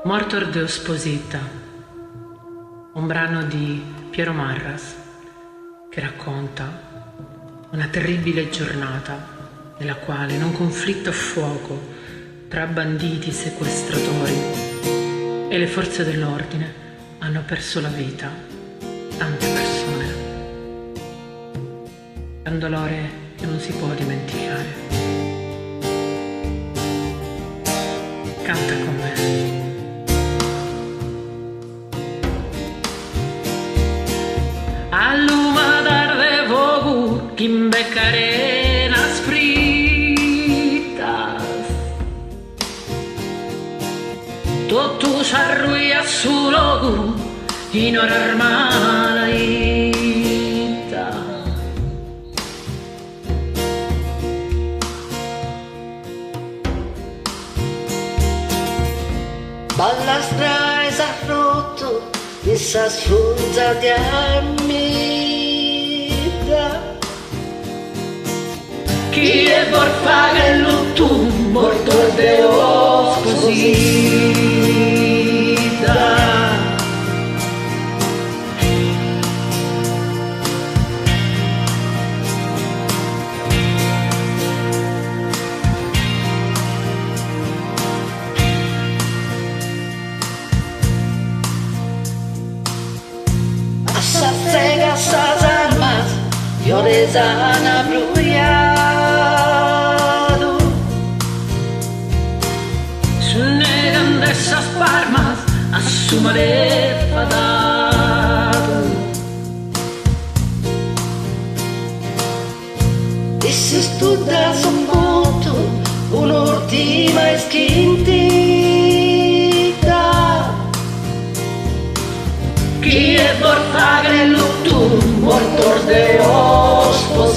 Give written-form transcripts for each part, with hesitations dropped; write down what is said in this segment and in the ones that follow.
Mortor de Sposita, un brano di Piero Marras che racconta una terribile giornata nella quale in un conflitto a fuoco tra banditi sequestratori e le forze dell'ordine hanno perso la vita tante persone. È un dolore che non si può dimenticare. Canta con me. A luma d'arde vogu quim beccarenas fritas totus arruias su logu in orar malaita. Ballastra ha rotto esas frutas de amida. Chi è por fare l'utto morto de osposita. Esas armas yo les han abrullado. Se negan de esas palmas a su malefadado. E se estudas un punto, un'ultima esquintita. Chi è por fare l'utto mortor de osposita.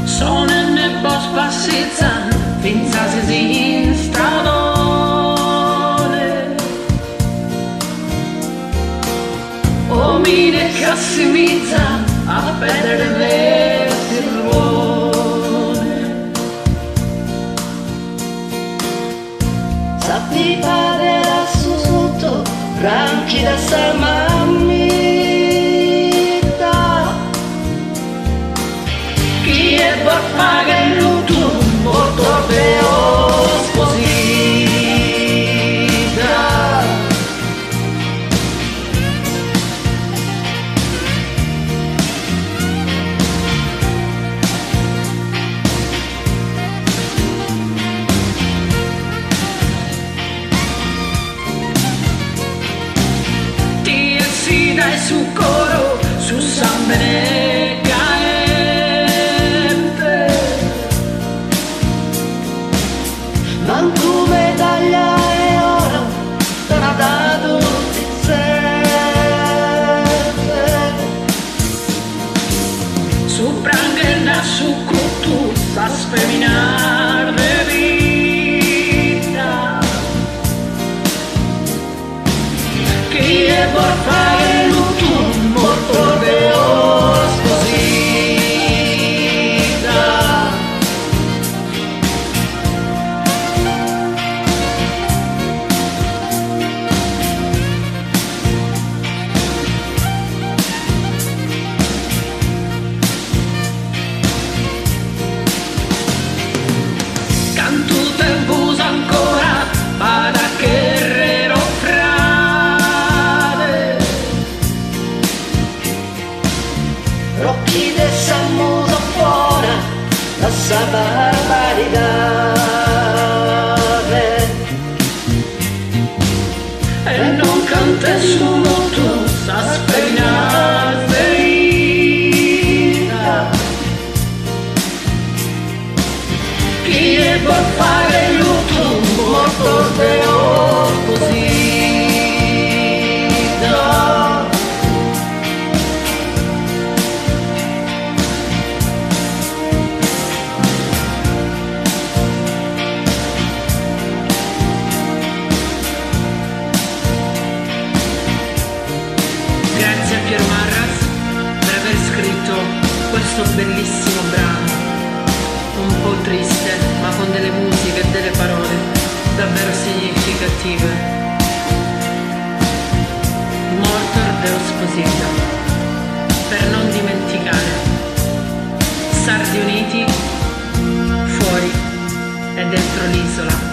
Sonen e bos passizan fins a se sin stradone. Omine che assimizza a perdere l'estirone. Sappi padre assunto, ranchi da sa mammita. Chi è por fare l'utto morto de osposita. Dai su coro, su sambene caente. Mantu medaglia e oro, t'ha dato ti serve. Su prangherna su cutu, sa sfeminar de vita. Chi è por fare morto de osposita. Cantu tempus ancora para guerrero frade. Rocchi de Samuso fuora la sa barbaridade. E non cante su tu sa spegnar veita. Chi è por fare l'utto morto de osposita. Detective, Mortor Deus Posita, per non dimenticare, Sardi Uniti, fuori e dentro l'isola.